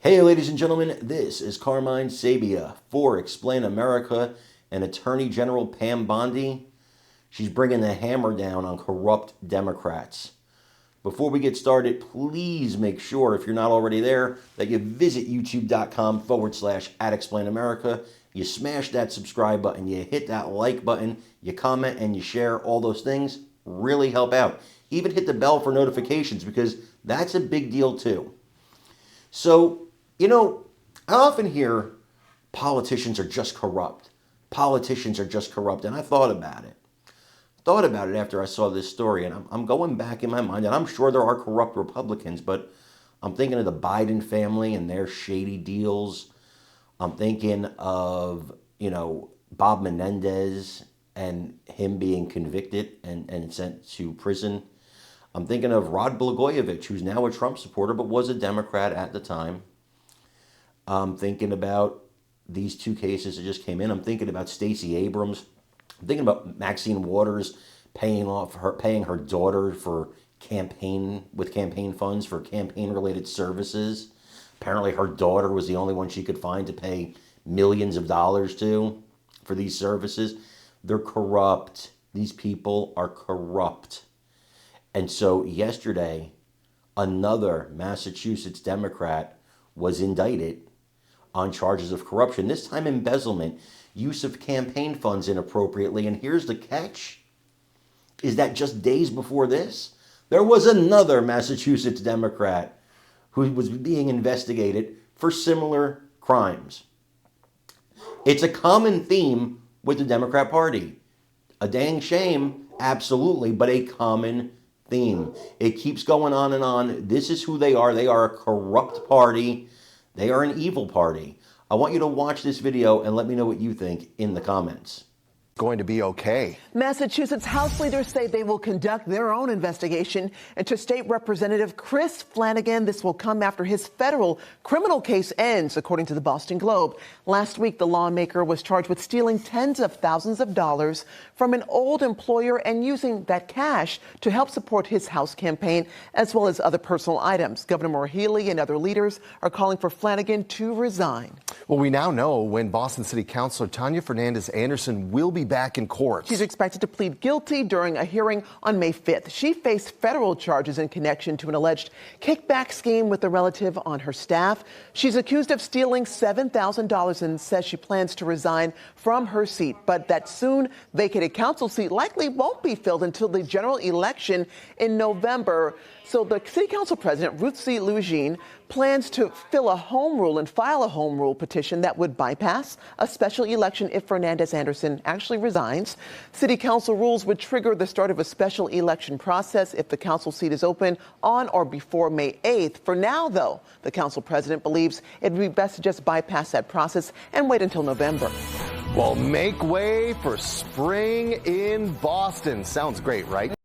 Hey, ladies and gentlemen, this is Carmine Sabia for Explain America and Attorney General Pam Bondi. She's bringing the hammer down on corrupt Democrats. Before we get started, please make sure, if you're not already there, that you visit youtube.com/@explainamerica. You smash that subscribe button, you hit that like button, you comment and you share. All those things really help out. Even hit the bell for notifications because that's a big deal too. So, I often hear politicians are just corrupt. Politicians are just corrupt. And I thought about it. After I saw this story. And I'm going back in my mind. And I'm sure there are corrupt Republicans. But I'm thinking of the Biden family and their shady deals. I'm thinking of, Bob Menendez and him being convicted and sent to prison. I'm thinking of Rod Blagojevich, who's now a Trump supporter but was a Democrat at the time. I'm thinking about these two cases that just came in. I'm thinking about Stacey Abrams. I'm thinking about Maxine Waters paying her daughter for campaign funds for campaign-related services. Apparently her daughter was the only one she could find to pay millions of dollars to for these services. They're corrupt. These people are corrupt. And so yesterday, another Massachusetts Democrat was indicted on charges of corruption, this time embezzlement, use of campaign funds inappropriately. And here's the catch, is that just days before this, there was another Massachusetts Democrat who was being investigated for similar crimes. It's a common theme with the Democrat Party. A dang shame, absolutely, but a common theme. It keeps going on and on. This is who they are. They are a corrupt party. They are an evil party. I want you to watch this video and let me know what you think in the comments. Going to be okay. Massachusetts House leaders say they will conduct their own investigation into State Representative Chris Flanagan. This will come after his federal criminal case ends, according to the Boston Globe. Last week, the lawmaker was charged with stealing tens of thousands of dollars from an old employer and using that cash to help support his House campaign, as well as other personal items. Governor Maura Healey and other leaders are calling for Flanagan to resign. Well, we now know when Boston City Councilor Tanya Fernandez Anderson will be back in court. She's expected to plead guilty during a hearing on May 5th. She faced federal charges in connection to an alleged kickback scheme with a relative on her staff. She's accused of stealing $7,000 and says she plans to resign from her seat. But that soon vacated council seat likely won't be filled until the general election in November. So the city council president, Ruth C. Lugine, plans to file a home rule petition that would bypass a special election if Fernandez Anderson actually resigns. City council rules would trigger the start of a special election process if the council seat is open on or before May 8th. For now, though, the council president believes it would be best to just bypass that process and wait until November. Well, make way for spring in Boston. Sounds great, right?